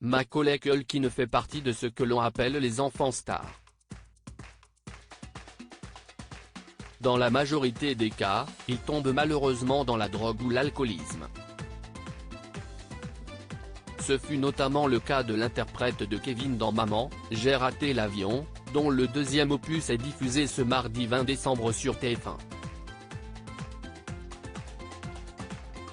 Macaulay Culkin fait partie de ce que l'on appelle les enfants stars. Dans la majorité des cas, il tombe malheureusement dans la drogue ou l'alcoolisme. Ce fut notamment le cas de l'interprète de Kevin dans Maman, j'ai raté l'avion, dont le deuxième opus est diffusé ce mardi 20 décembre sur TF1.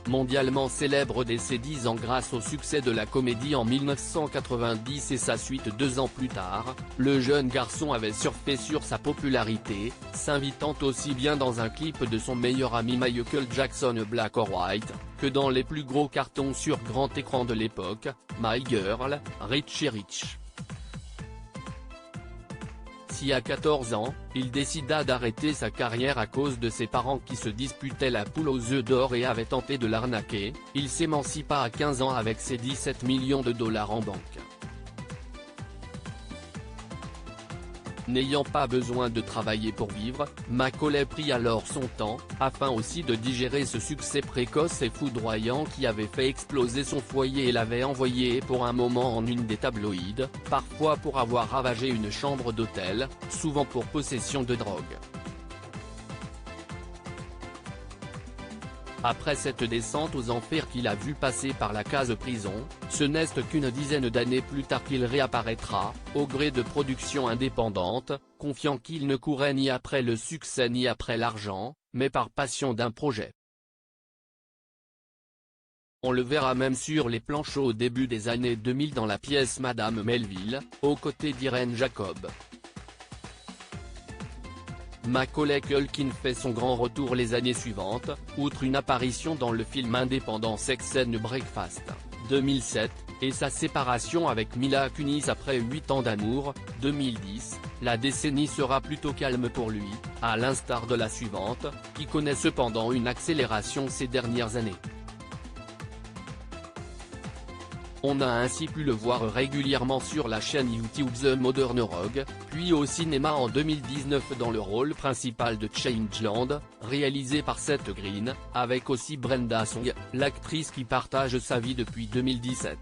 Mondialement célèbre dès ses 10 ans grâce au succès de la comédie en 1990 et sa suite 2 ans plus tard, le jeune garçon avait surfé sur sa popularité, s'invitant aussi bien dans un clip de son meilleur ami Michael Jackson Black or White, que dans les plus gros cartons sur grand écran de l'époque, My Girl, Richie Rich. Si à 14 ans, il décida d'arrêter sa carrière à cause de ses parents qui se disputaient la poule aux œufs d'or et avaient tenté de l'arnaquer, il s'émancipa à 15 ans avec ses 17 millions de dollars en banque. N'ayant pas besoin de travailler pour vivre, Macaulay prit alors son temps, afin aussi de digérer ce succès précoce et foudroyant qui avait fait exploser son foyer et l'avait envoyé pour un moment en une des tabloïds, parfois pour avoir ravagé une chambre d'hôtel, souvent pour possession de drogue. Après cette descente aux enfers qu'il a vu passer par la case prison, ce n'est qu'une dizaine d'années plus tard qu'il réapparaîtra, au gré de productions indépendantes, confiant qu'il ne courait ni après le succès ni après l'argent, mais par passion d'un projet. On le verra même sur les planches au début des années 2000 dans la pièce Madame Melville, aux côtés d'Irene Jacob. Macaulay Culkin fait son grand retour les années suivantes, outre une apparition dans le film indépendant Sex and Breakfast, 2007, et sa séparation avec Mila Kunis après 8 ans d'amour, 2010, la décennie sera plutôt calme pour lui, à l'instar de la suivante, qui connaît cependant une accélération ces dernières années. On a ainsi pu le voir régulièrement sur la chaîne YouTube The Modern Rogue, puis au cinéma en 2019 dans le rôle principal de Changeland, réalisé par Seth Green, avec aussi Brenda Song, l'actrice qui partage sa vie depuis 2017.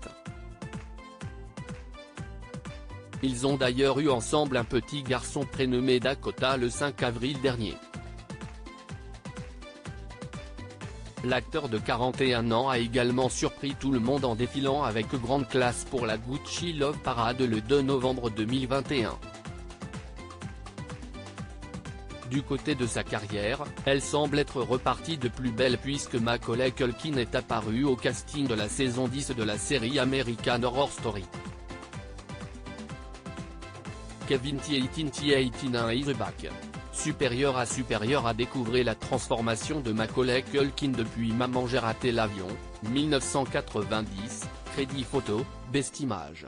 Ils ont d'ailleurs eu ensemble un petit garçon prénommé Dakota le 5 avril dernier. L'acteur de 41 ans a également surpris tout le monde en défilant avec grande classe pour la Gucci Love Parade le 2 novembre 2021. Du côté de sa carrière, elle semble être repartie de plus belle puisque Macaulay Culkin est apparu au casting de la saison 10 de la série American Horror Story. Kevin T18 is back. Supérieur à découvrir la transformation de Macaulay Culkin depuis Maman j'ai raté l'avion, 1990, crédit photo, Bestimage.